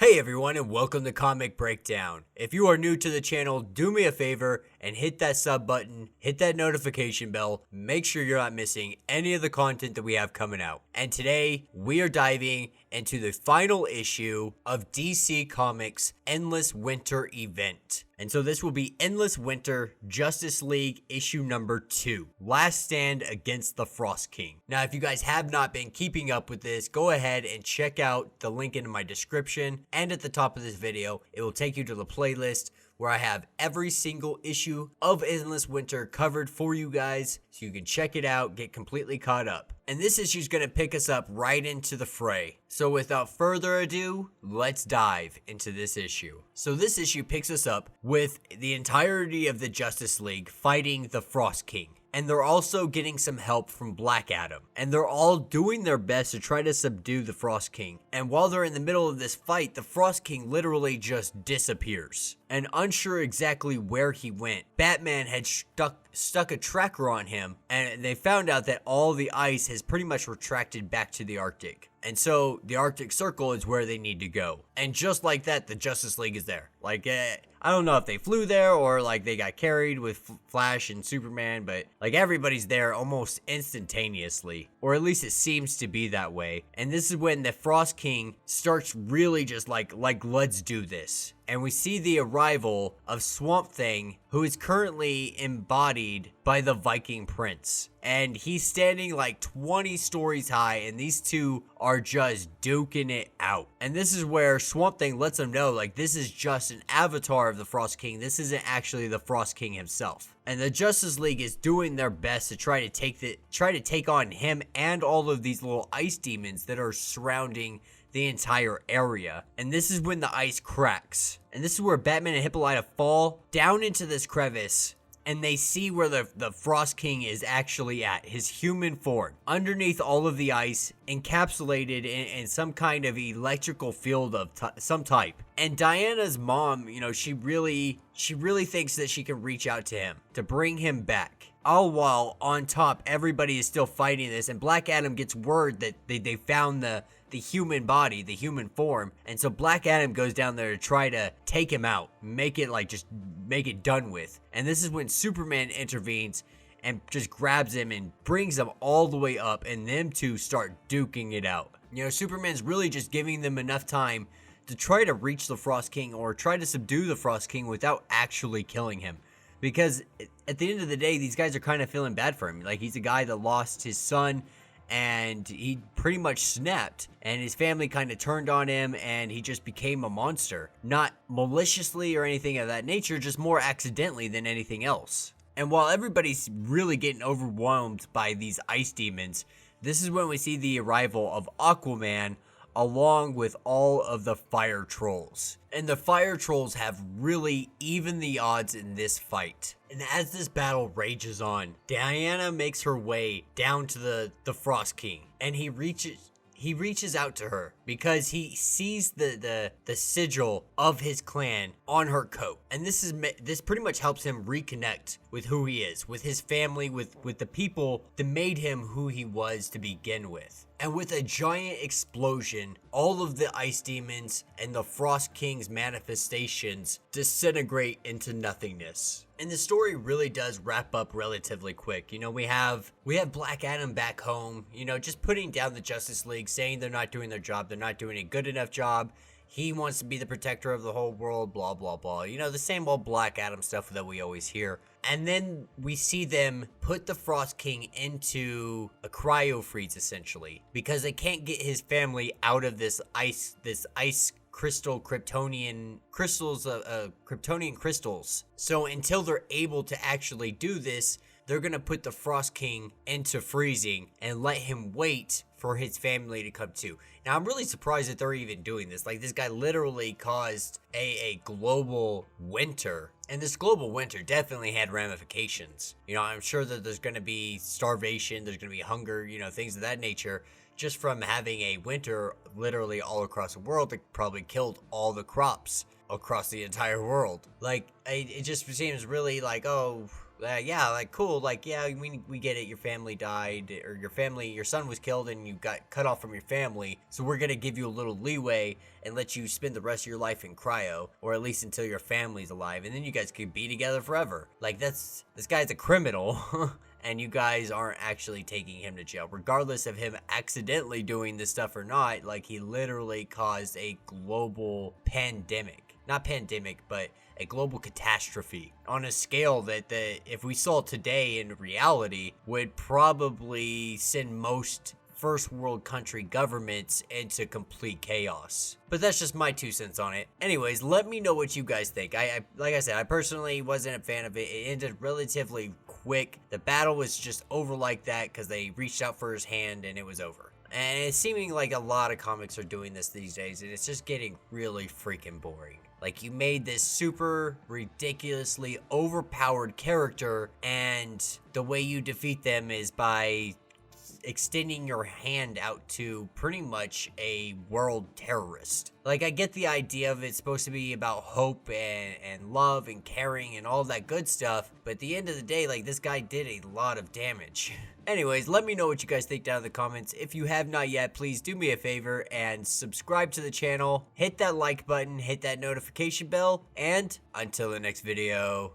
Hey everyone, and welcome to Comic Breakdown. If you are new to the channel, do me a favor and hit that sub button, hit that notification bell, make sure you're not missing any of the content that we have coming out. And today, we are diving into the final issue of DC Comics' Endless Winter event. And so this will be Endless Winter Justice League issue number 2, Last Stand Against the Frost King. Now, if you guys have not been keeping up with this, go ahead and check out the link in my description and at the top of this video. It will take you to the playlist where I have every single issue of Endless Winter covered for you guys, so you can check it out, get completely caught up. And this issue is going to pick us up right into the fray. So without further ado, let's dive into this issue. So this issue picks us up with the entirety of the Justice League fighting the Frost King. And they're also getting some help from Black Adam. And they're all doing their best to try to subdue the Frost King. And while they're in the middle of this fight, the Frost King literally just disappears. And unsure exactly where he went, Batman had stuck a tracker on him, and they found out that all the ice has pretty much retracted back to the Arctic. And so the Arctic Circle is where they need to go. And just like that, the Justice League is there. Like, I don't know if they flew there or like they got carried with Flash and Superman, but like everybody's there almost instantaneously. Or at least it seems to be that way. And this is when the Frost King starts really just like let's do this. And we see the arrival of Swamp Thing, who is currently embodied by the Viking Prince. And he's standing like 20 stories high, and these two are just duking it out. And this is where Swamp Thing lets them know, like, this is just an avatar of the Frost King. This isn't actually the Frost King himself. And the Justice League is doing their best to try to take on him and all of these little ice demons that are surrounding the entire area. And this is when the ice cracks. And this is where Batman and Hippolyta fall down into this crevice, and they see where the Frost King is actually at, his human form, underneath all of the ice, encapsulated in some kind of electrical field of some type. And Diana's mom, you know, she really thinks that she can reach out to him to bring him back. All while on top, everybody is still fighting this, and Black Adam gets word that they found the human body, the human form. And so Black Adam goes down there to try to take him out, make it done with. And this is when Superman intervenes and just grabs him and brings him all the way up, and them two start duking it out. You know, Superman's really just giving them enough time to try to reach the Frost King or try to subdue the Frost King without actually killing him. Because at the end of the day, these guys are kind of feeling bad for him. Like, he's a guy that lost his son, and he pretty much snapped, and his family kind of turned on him, and he just became a monster. Not maliciously or anything of that nature, just more accidentally than anything else. And while everybody's really getting overwhelmed by these ice demons, this is when we see the arrival of Aquaman along with all of the fire trolls. And the fire trolls have really evened the odds in this fight. And as this battle rages on, Diana makes her way down to the Frost King, and he reaches out to her because he sees the sigil of his clan on her coat. And this pretty much helps him reconnect with who he is, with his family, with the people that made him who he was to begin with. And with a giant explosion, all of the ice demons and the Frost King's manifestations disintegrate into nothingness. And the story really does wrap up relatively quick. You know, we have Black Adam back home, you know, just putting down the Justice League, saying they're not doing their job, they're not doing a good enough job. He wants to be the protector of the whole world, blah, blah, blah. You know, the same old Black Adam stuff that we always hear. And then we see them put the Frost King into a cryo freeze, essentially, because they can't get his family out of this ice crystal, Kryptonian crystals. So until they're able to actually do this, they're going to put the Frost King into freezing and let him wait for his family to come to. Now, I'm really surprised that they're even doing this. Like, this guy literally caused a global winter. And this global winter definitely had ramifications. You know, I'm sure that there's going to be starvation, there's going to be hunger, you know, things of that nature, just from having a winter literally all across the world that probably killed all the crops across the entire world. Like, it just seems really like, oh, Yeah, like cool, like yeah, we get it. Your family died, or your son was killed, and you got cut off from your family. So we're gonna give you a little leeway and let you spend the rest of your life in cryo, or at least until your family's alive, and then you guys could be together forever. Like this guy's a criminal. And you guys aren't actually taking him to jail, regardless of him accidentally doing this stuff or not. Like, he literally caused a global pandemic. Not pandemic, but a global catastrophe on a scale that if we saw today in reality would probably send most first world country governments into complete chaos. But that's just my 2 cents on it. Anyways, let me know what you guys think. I like I said, I personally wasn't a fan of it. It ended relatively quick. The battle was just over like that because they reached out for his hand and it was over. And it's seeming like a lot of comics are doing this these days, and it's just getting really freaking boring. Like, you made this super ridiculously overpowered character, and the way you defeat them is by extending your hand out to pretty much a world terrorist. Like, I get the idea of it's supposed to be about hope and love and caring and all that good stuff, but at the end of the day, like, this guy did a lot of damage. Anyways, let me know what you guys think down in the comments. If you have not yet, please do me a favor and subscribe to the channel, hit that like button, hit that notification bell, and until the next video,